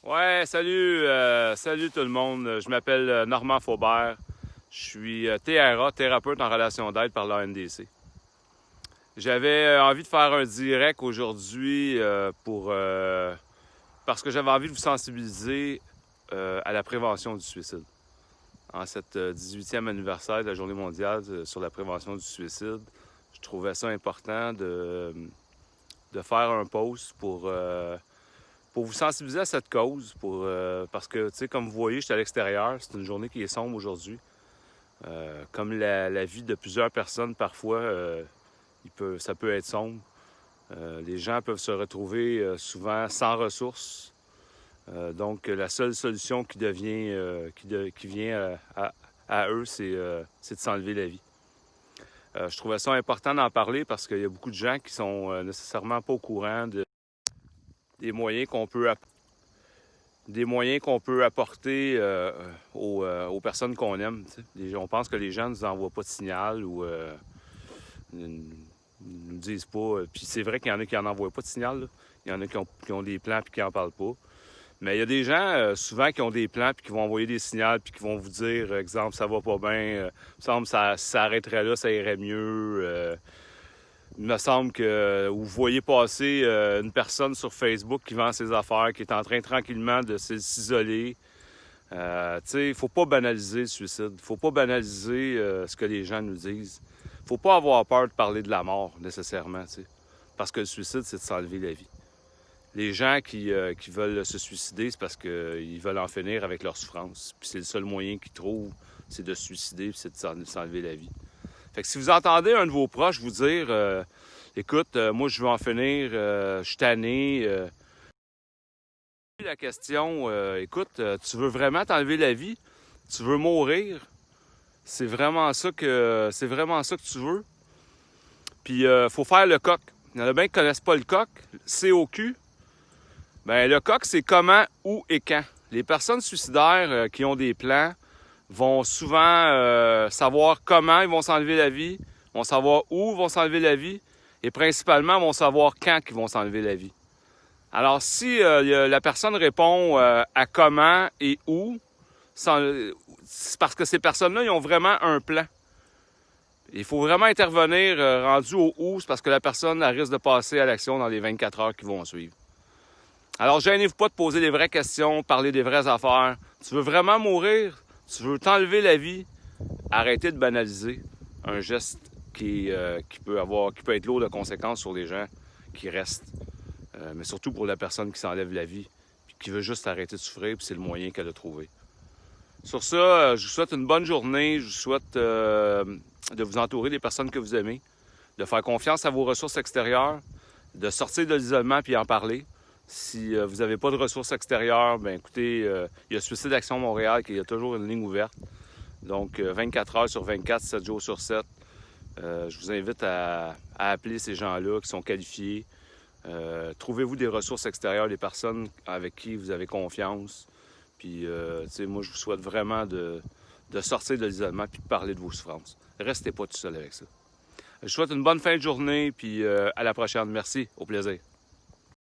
Ouais, salut tout le monde. Je m'appelle Normand Faubert. Je suis TRA, thérapeute en relation d'aide par l'ANDC. J'avais envie de faire un direct aujourd'hui parce que j'avais envie de vous sensibiliser à la prévention du suicide. En cette 18e anniversaire de la Journée mondiale sur la prévention du suicide, je trouvais ça important de faire un post pour vous sensibiliser à cette cause, parce que, tu sais, comme vous voyez, je suis à l'extérieur. C'est une journée qui est sombre aujourd'hui. Comme la vie de plusieurs personnes, parfois, ça peut être sombre. Les gens peuvent se retrouver souvent sans ressources. Donc, la seule solution qui vient à eux, c'est de s'enlever la vie. Je trouvais ça important d'en parler parce qu'il y a beaucoup de gens qui sont nécessairement pas au courant des moyens qu'on peut apporter aux personnes qu'on aime. On pense que les gens ne nous envoient pas de signal ou ne nous disent pas. Puis c'est vrai qu'il y en a qui n'en envoient pas de signal, là. Il y en a qui ont des plans et qui n'en parlent pas. Mais il y a des gens, souvent, qui ont des plans puis qui vont envoyer des signaux puis qui vont vous dire, exemple, ça va pas bien, il me semble que ça s'arrêterait là, ça irait mieux. Il me semble que vous voyez passer une personne sur Facebook qui vend ses affaires, qui est en train tranquillement de s'isoler. Tu sais, il ne faut pas banaliser le suicide. Il ne faut pas banaliser ce que les gens nous disent. Il ne faut pas avoir peur de parler de la mort, nécessairement, tu sais. Parce que le suicide, c'est de s'enlever la vie. Les gens qui veulent se suicider, c'est parce qu'ils veulent en finir avec leur souffrance. Puis c'est le seul moyen qu'ils trouvent, c'est de se suicider, puis c'est de s'enlever la vie. Fait que si vous entendez un de vos proches vous dire écoute, moi je veux en finir, je suis tanné. La question, écoute, tu veux vraiment t'enlever la vie? Tu veux mourir? C'est vraiment ça que tu veux? Puis faut faire le coq. Il y en a bien qui ne connaissent pas le coq, COQ. Ben le coq, c'est comment, où et quand. Les personnes suicidaires qui ont des plans vont souvent savoir comment ils vont s'enlever la vie, vont savoir où ils vont s'enlever la vie, et principalement vont savoir quand ils vont s'enlever la vie. Alors, si la personne répond à comment et où, c'est parce que ces personnes-là, ils ont vraiment un plan. Il faut vraiment intervenir rendu au où, c'est parce que la personne elle risque de passer à l'action dans les 24 heures qui vont suivre. Alors, gênez-vous pas de poser les vraies questions, parler des vraies affaires. Tu veux vraiment mourir? Tu veux t'enlever la vie? Arrêtez de banaliser un geste qui peut être lourd de conséquences sur les gens qui restent. Mais surtout pour la personne qui s'enlève la vie, puis qui veut juste arrêter de souffrir, puis c'est le moyen qu'elle a trouvé. Sur ça, je vous souhaite une bonne journée. Je vous souhaite de vous entourer des personnes que vous aimez, de faire confiance à vos ressources extérieures, de sortir de l'isolement puis en parler. Si vous n'avez pas de ressources extérieures, bien écoutez, il y a Suicide Action Montréal qui a toujours une ligne ouverte. Donc 24 heures sur 24, 7 jours sur 7. Je vous invite à appeler ces gens-là qui sont qualifiés. Trouvez-vous des ressources extérieures, des personnes avec qui vous avez confiance. Puis, tu sais, moi, je vous souhaite vraiment de sortir de l'isolement puis de parler de vos souffrances. Restez pas tout seul avec ça. Je vous souhaite une bonne fin de journée, puis à la prochaine. Merci, au plaisir.